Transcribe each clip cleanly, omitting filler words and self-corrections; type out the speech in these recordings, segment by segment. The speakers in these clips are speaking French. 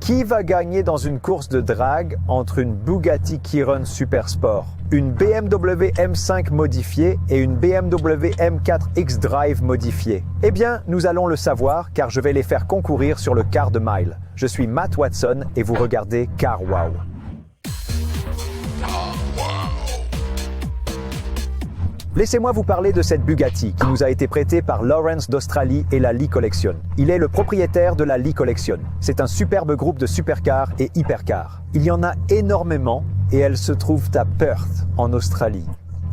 Qui va gagner dans une course de drag entre une Bugatti Chiron Super Sport, une BMW M5 modifiée et une BMW M4 X-Drive modifiée? Eh bien, nous allons le savoir car je vais les faire concourir sur le quart de mile. Je suis Matt Watson et vous regardez Car Wow. Laissez-moi vous parler de cette Bugatti qui nous a été prêtée par Lawrence d'Australie et la Lee Collection. Il est le propriétaire de la Lee Collection. C'est un superbe groupe de supercars et hypercars. Il y en a énormément et elles se trouvent à Perth, en Australie.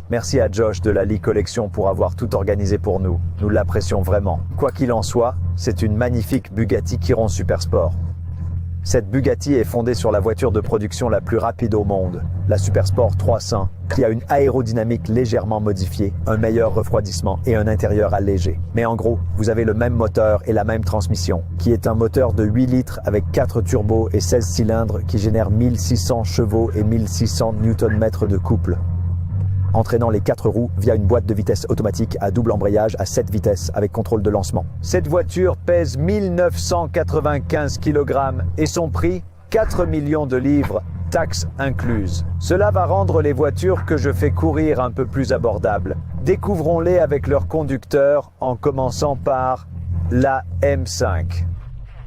Merci à Josh de la Lee Collection pour avoir tout organisé pour nous. Nous l'apprécions vraiment. Quoi qu'il en soit, c'est une magnifique Bugatti Chiron Super Sport. Cette Bugatti est fondée sur la voiture de production la plus rapide au monde, la Supersport 300, qui a une aérodynamique légèrement modifiée, un meilleur refroidissement et un intérieur allégé. Mais en gros, vous avez le même moteur et la même transmission, qui est un moteur de 8 litres avec 4 turbos et 16 cylindres qui génère 1600 chevaux et 1600 Nm de couple, entraînant les 4 roues via une boîte de vitesse automatique à double embrayage à 7 vitesses avec contrôle de lancement. Cette voiture pèse 1995 kg et son prix 4 millions de livres, taxes incluses. Cela va rendre les voitures que je fais courir un peu plus abordables. Découvrons-les avec leur conducteur en commençant par la M5.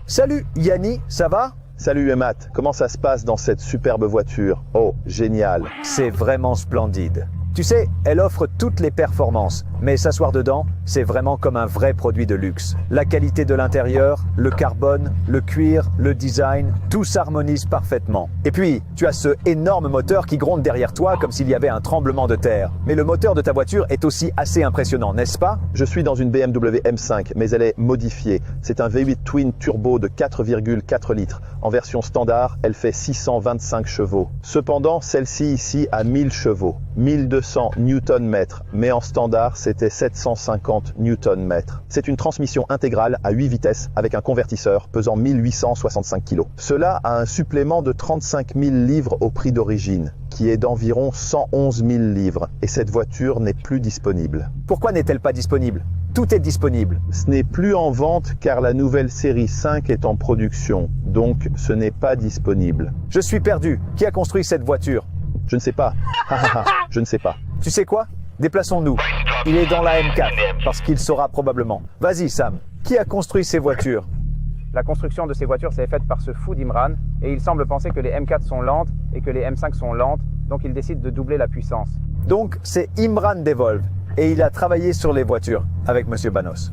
Salut Yanni, ça va? Salut Matt, comment ça se passe dans cette superbe voiture? Oh, génial! C'est vraiment splendide. Tu sais, elle offre toutes les performances, mais s'asseoir dedans, c'est vraiment comme un vrai produit de luxe. La qualité de l'intérieur, le carbone, le cuir, le design, tout s'harmonise parfaitement. Et puis, tu as ce énorme moteur qui gronde derrière toi comme s'il y avait un tremblement de terre. Mais le moteur de ta voiture est aussi assez impressionnant, n'est-ce pas? Je suis dans une BMW M5, mais elle est modifiée. C'est un V8 Twin Turbo de 4,4 litres. En version standard, elle fait 625 chevaux. Cependant, celle-ci ici a 1000 chevaux, 1200 Nm, mais en standard, c'était 750 Nm. C'est une transmission intégrale à 8 vitesses avec un convertisseur pesant 1865 kg. Cela a un supplément de 35 000 livres au prix d'origine, qui est d'environ 111 000 livres, et cette voiture n'est plus disponible. Pourquoi n'est-elle pas disponible? Tout est disponible. Ce n'est plus en vente car la nouvelle série 5 est en production, donc ce n'est pas disponible. Je suis perdu. Qui a construit cette voiture? Je ne sais pas. Je ne sais pas. Tu sais quoi? Déplaçons-nous. Il est dans la M4, parce qu'il saura probablement. Vas-y Sam, qui a construit ces voitures? La construction de ces voitures s'est faite par ce fou d'Imran, et il semble penser que les M4 sont lentes et que les M5 sont lentes, donc il décide de doubler la puissance. Donc c'est Imran Devolve, et il a travaillé sur les voitures avec Monsieur Banos.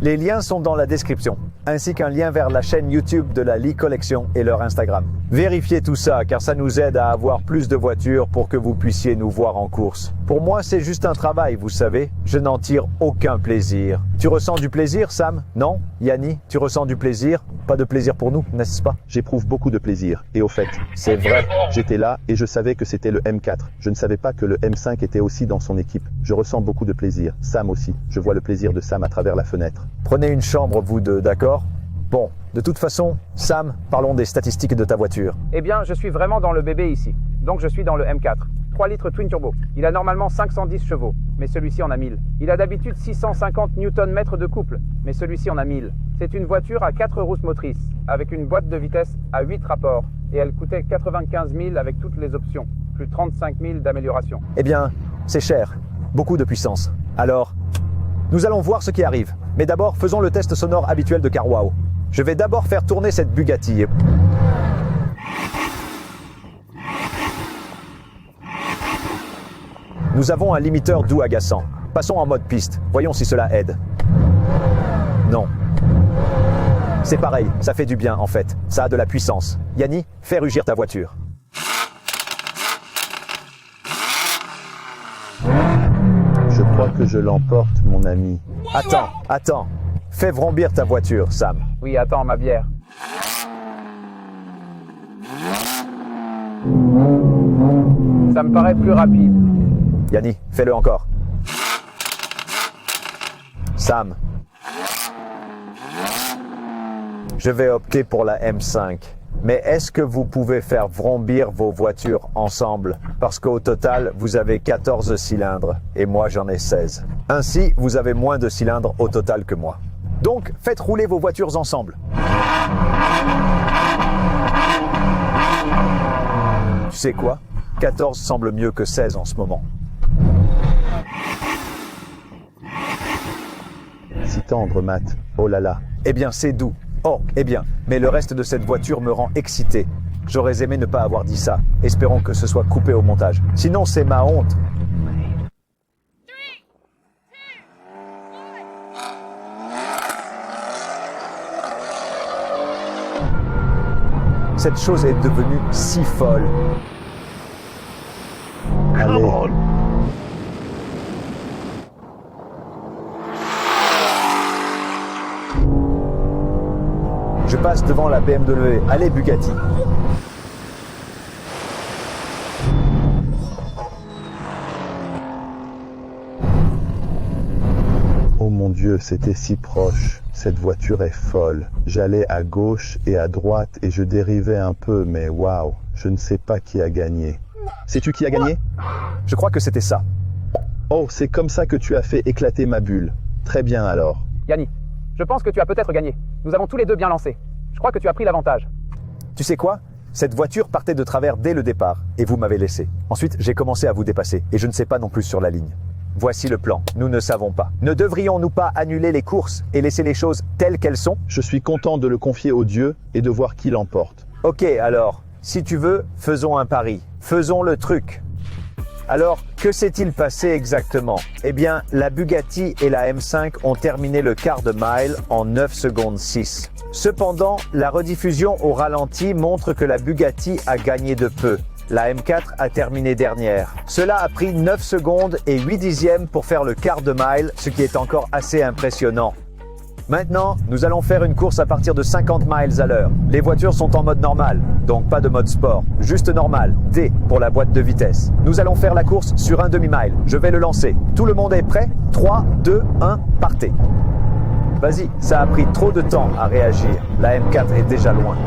Les liens sont dans la description, ainsi qu'un lien vers la chaîne YouTube de la Lee Collection et leur Instagram. Vérifiez tout ça, car ça nous aide à avoir plus de voitures pour que vous puissiez nous voir en course. Pour moi, c'est juste un travail, vous savez. Je n'en tire aucun plaisir. Tu ressens du plaisir, Sam? Non? Yanni, tu ressens du plaisir? Pas de plaisir pour nous, n'est-ce pas? J'éprouve beaucoup de plaisir. Et au fait, c'est vrai. J'étais là et je savais que c'était le M4. Je ne savais pas que le M5 était aussi dans son équipe. Je ressens beaucoup de plaisir. Sam aussi. Je vois le plaisir de Sam à travers la fenêtre. Prenez une chambre, vous deux, d'accord? Bon, de toute façon, Sam, parlons des statistiques de ta voiture. Eh bien, je suis vraiment dans le bébé ici. Donc je suis dans le M4. 3 litres Twin Turbo. Il a normalement 510 chevaux, mais celui-ci en a 1000. Il a d'habitude 650 Nm de couple, mais celui-ci en a 1000. C'est une voiture à 4 rousses motrices, avec une boîte de vitesse à 8 rapports, et elle coûtait 95 000 avec toutes les options, plus 35 000 d'amélioration. Eh bien, c'est cher. Beaucoup de puissance. Alors, nous allons voir ce qui arrive. Mais d'abord, faisons le test sonore habituel de Car Wow. Je vais d'abord faire tourner cette Bugatti. Nous avons un limiteur doux agaçant. Passons en mode piste. Voyons si cela aide. Non. C'est pareil, ça fait du bien en fait. Ça a de la puissance. Yanni, fais rugir ta voiture. Je crois que je l'emporte, mon ami. Attends. Fais vrombir ta voiture, Sam. Oui, attends, ma bière. Ça me paraît plus rapide. Yanni, fais-le encore. Sam. Je vais opter pour la M5. Mais est-ce que vous pouvez faire vrombir vos voitures ensemble? Parce qu'au total, vous avez 14 cylindres et moi j'en ai 16. Ainsi, vous avez moins de cylindres au total que moi. Donc, faites rouler vos voitures ensemble. sais quoi? 14 semble mieux que 16 en ce moment. Si tendre, Matt. Oh là là. Eh bien, c'est doux. Oh, eh bien, mais le reste de cette voiture me rend excité. J'aurais aimé ne pas avoir dit ça. Espérons que ce soit coupé au montage. Sinon, c'est ma honte. Cette chose est devenue si folle. Allez. Je passe devant la BMW. Allez, Bugatti. Oh mon Dieu, c'était si proche. Cette voiture est folle. J'allais à gauche et à droite et je dérivais un peu, mais waouh, je ne sais pas qui a gagné. Sais-tu qui a gagné? Je crois que c'était ça. Oh, c'est comme ça que tu as fait éclater ma bulle. Très bien alors. Yanni, je pense que tu as peut-être gagné. Nous avons tous les deux bien lancé. Je crois que tu as pris l'avantage. Tu sais quoi? Cette voiture partait de travers dès le départ et vous m'avez laissé. Ensuite, j'ai commencé à vous dépasser et je ne sais pas non plus sur la ligne. Voici le plan. Nous ne savons pas. Ne devrions-nous pas annuler les courses et laisser les choses telles qu'elles sont? Je suis content de le confier au Dieu et de voir qui l'emporte. Ok, alors, si tu veux, faisons un pari. Faisons le truc. Alors, que s'est-il passé exactement? Eh bien, la Bugatti et la M5 ont terminé le quart de mile en 9 secondes 6. Cependant, la rediffusion au ralenti montre que la Bugatti a gagné de peu. La M4 a terminé dernière. Cela a pris 9 secondes et 8 dixièmes pour faire le quart de mile, ce qui est encore assez impressionnant. Maintenant, nous allons faire une course à partir de 50 miles à l'heure. Les voitures sont en mode normal, donc pas de mode sport. Juste normal, D pour la boîte de vitesse. Nous allons faire la course sur un demi-mile. Je vais le lancer. Tout le monde est prêt? 3, 2, 1, partez. Vas-y, ça a pris trop de temps à réagir. La M4 est déjà loin.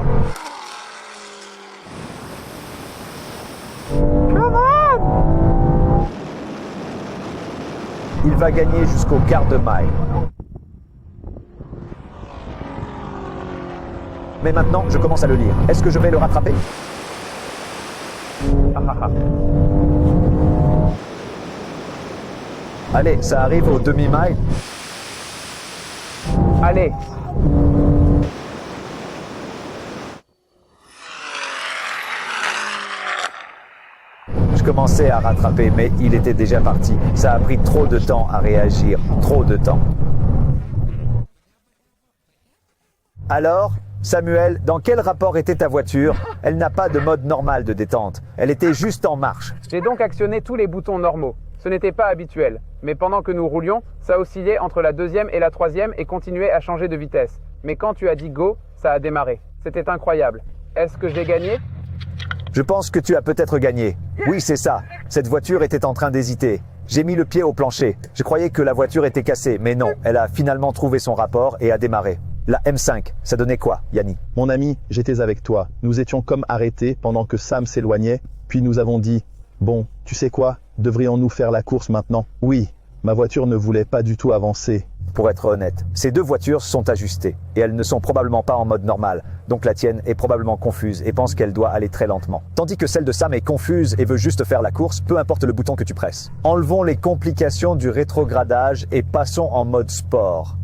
Il va gagner jusqu'au quart de mile. Mais maintenant, je commence à le lire. Est-ce que je vais le rattraper? Allez, ça arrive au demi-mile. Allez. Je commençais à rattraper, mais il était déjà parti. Ça a pris trop de temps à réagir. Trop de temps. Alors, Samuel, dans quel rapport était ta voiture? Elle n'a pas de mode normal de détente. Elle était juste en marche. J'ai donc actionné tous les boutons normaux. Ce n'était pas habituel. Mais pendant que nous roulions, ça oscillait entre la deuxième et la troisième et continuait à changer de vitesse. Mais quand tu as dit go, ça a démarré. C'était incroyable. Est-ce que j'ai gagné? Je pense que tu as peut-être gagné. Oui, c'est ça. Cette voiture était en train d'hésiter. J'ai mis le pied au plancher. Je croyais que la voiture était cassée, mais non. Elle a finalement trouvé son rapport et a démarré. La M5, ça donnait quoi, Yanni? Mon ami, j'étais avec toi. Nous étions comme arrêtés pendant que Sam s'éloignait, puis nous avons dit « Bon, tu sais quoi? Devrions-nous faire la course maintenant ?» Oui, ma voiture ne voulait pas du tout avancer. Pour être honnête, ces deux voitures sont ajustées et elles ne sont probablement pas en mode normal. Donc la tienne est probablement confuse et pense qu'elle doit aller très lentement. Tandis que celle de Sam est confuse et veut juste faire la course, peu importe le bouton que tu presses. Enlevons les complications du rétrogradage et passons en mode sport.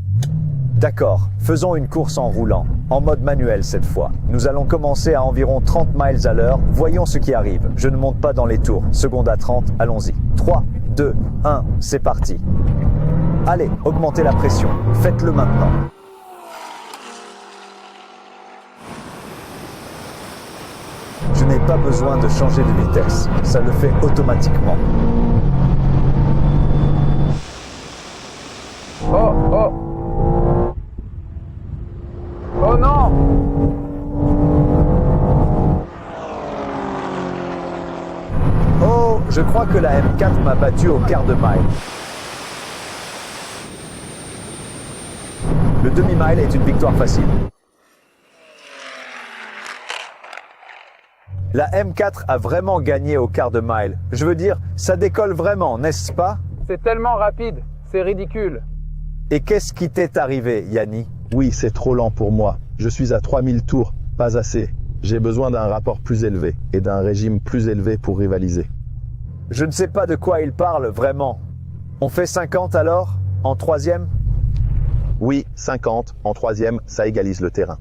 D'accord, faisons une course en roulant, en mode manuel cette fois. Nous allons commencer à environ 30 miles à l'heure, voyons ce qui arrive. Je ne monte pas dans les tours, seconde à 30, allons-y. 3, 2, 1, c'est parti. Allez, augmentez la pression, faites-le maintenant. Je n'ai pas besoin de changer de vitesse, ça le fait automatiquement. Oh, oh. Oh non! Oh, je crois que la M4 m'a battu au quart de mile. Le demi-mile est une victoire facile. La M4 a vraiment gagné au quart de mile. Je veux dire, ça décolle vraiment, n'est-ce pas? C'est tellement rapide, c'est ridicule. Et qu'est-ce qui t'est arrivé, Yanni? Oui, c'est trop lent pour moi. Je suis à 3000 tours, pas assez. J'ai besoin d'un rapport plus élevé et d'un régime plus élevé pour rivaliser. Je ne sais pas de quoi il parle vraiment. On fait 50 alors? En troisième? Oui, 50, en troisième, ça égalise le terrain.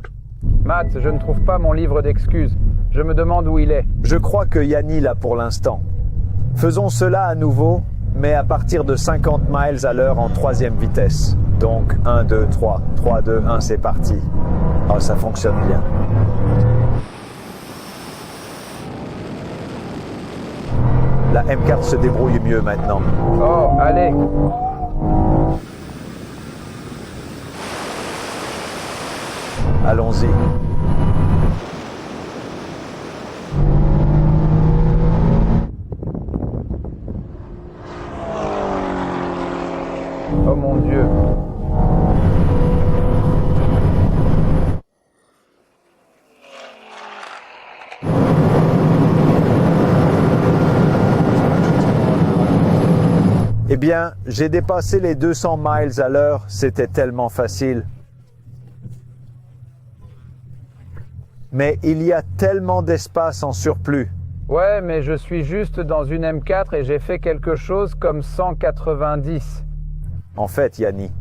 Matt, je ne trouve pas mon livre d'excuses. Je me demande où il est. Je crois que Yanni l'a pour l'instant. Faisons cela à nouveau, mais à partir de 50 miles à l'heure en troisième vitesse. Donc 1, 2, 3, 3, 2, 1, c'est parti. Oh, ça fonctionne bien. La M4 se débrouille mieux maintenant. Oh, allez. Allons-y. Oh mon Dieu. Eh bien, j'ai dépassé les 200 miles à l'heure, c'était tellement facile. Mais il y a tellement d'espace en surplus. Ouais, mais je suis juste dans une M4 et j'ai fait quelque chose comme 190. En fait, Yanni,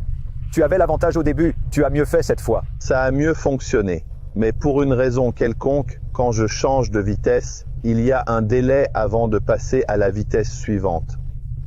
tu avais l'avantage au début, tu as mieux fait cette fois. Ça a mieux fonctionné, mais pour une raison quelconque, quand je change de vitesse, il y a un délai avant de passer à la vitesse suivante.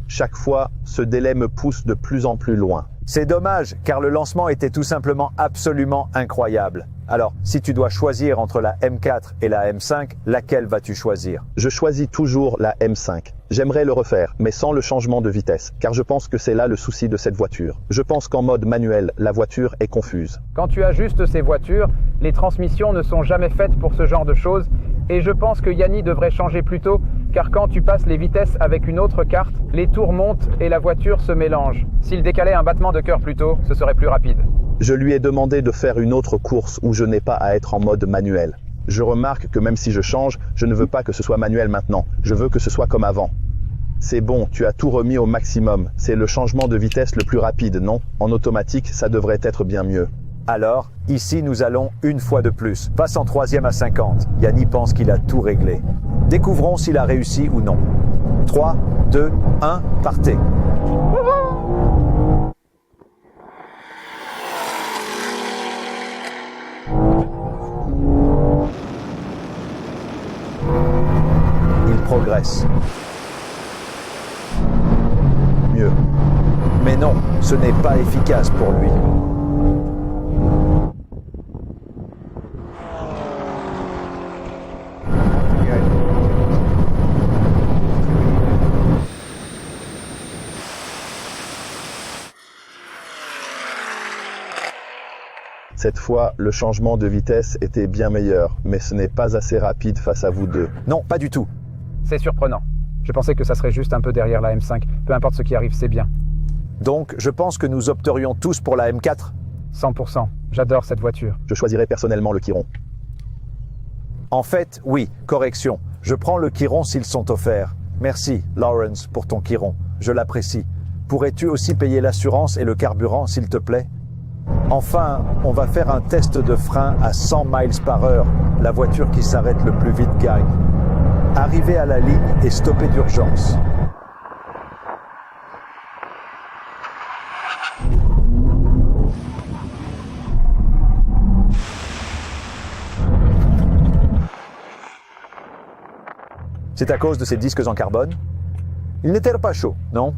Chaque fois, ce délai me pousse de plus en plus loin. C'est dommage, car le lancement était tout simplement absolument incroyable. Alors, si tu dois choisir entre la M4 et la M5, laquelle vas-tu choisir? Je choisis toujours la M5. J'aimerais le refaire, mais sans le changement de vitesse, car je pense que c'est là le souci de cette voiture. Je pense qu'en mode manuel, la voiture est confuse. Quand tu ajustes ces voitures, les transmissions ne sont jamais faites pour ce genre de choses et je pense que Yanni devrait changer plus tôt car quand tu passes les vitesses avec une autre carte, les tours montent et la voiture se mélange. S'il décalait un battement de cœur plus tôt, ce serait plus rapide. Je lui ai demandé de faire une autre course où je n'ai pas à être en mode manuel. Je remarque que même si je change, je ne veux pas que ce soit manuel maintenant. Je veux que ce soit comme avant. C'est bon, tu as tout remis au maximum. C'est le changement de vitesse le plus rapide, non? En automatique, ça devrait être bien mieux. Alors, ici nous allons une fois de plus. Passe en troisième à 50. Yanni pense qu'il a tout réglé. Découvrons s'il a réussi ou non. 3, 2, 1, partez. Il progresse. Mieux. Mais non, ce n'est pas efficace pour lui. Cette fois, le changement de vitesse était bien meilleur, mais ce n'est pas assez rapide face à vous deux. Non, pas du tout. C'est surprenant. Je pensais que ça serait juste un peu derrière la M5. Peu importe ce qui arrive, c'est bien. Donc, je pense que nous opterions tous pour la M4. 100%. J'adore cette voiture. Je choisirais personnellement le Chiron. En fait, oui, correction. Je prends le Chiron s'ils sont offerts. Merci, Lawrence, pour ton Chiron. Je l'apprécie. Pourrais-tu aussi payer l'assurance et le carburant, s'il te plaît? Enfin, on va faire un test de frein à 100 miles par heure. La voiture qui s'arrête le plus vite gagne. Arriver à la ligne et stopper d'urgence. C'est à cause de ces disques en carbone? Ils n'étaient pas chauds, non?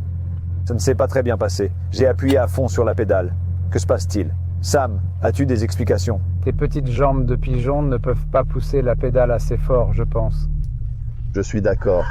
Ça ne s'est pas très bien passé. J'ai appuyé à fond sur la pédale. Que se passe-t-il? Sam, as-tu des explications? Tes petites jambes de pigeon ne peuvent pas pousser la pédale assez fort, je pense. Je suis d'accord.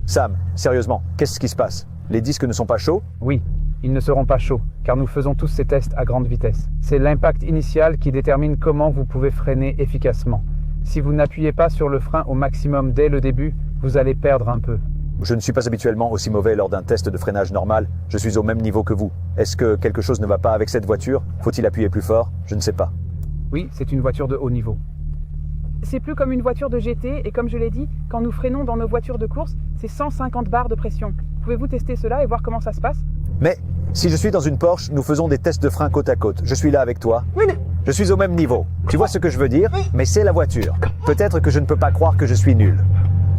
Sam, sérieusement, qu'est-ce qui se passe? Les disques ne sont pas chauds? Oui, ils ne seront pas chauds, car nous faisons tous ces tests à grande vitesse. C'est l'impact initial qui détermine comment vous pouvez freiner efficacement. Si vous n'appuyez pas sur le frein au maximum dès le début, vous allez perdre un peu. Je ne suis pas habituellement aussi mauvais lors d'un test de freinage normal. Je suis au même niveau que vous. Est-ce que quelque chose ne va pas avec cette voiture? Faut-il appuyer plus fort? Je ne sais pas. Oui, c'est une voiture de haut niveau. C'est plus comme une voiture de GT et comme je l'ai dit, quand nous freinons dans nos voitures de course, c'est 150 bars de pression. Pouvez-vous tester cela et voir comment ça se passe? Mais si je suis dans une Porsche, nous faisons des tests de frein côte à côte. Je suis là avec toi. Oui, mais Je suis au même niveau. Tu vois ce que je veux dire? Mais c'est la voiture. Peut-être que je ne peux pas croire que je suis nul.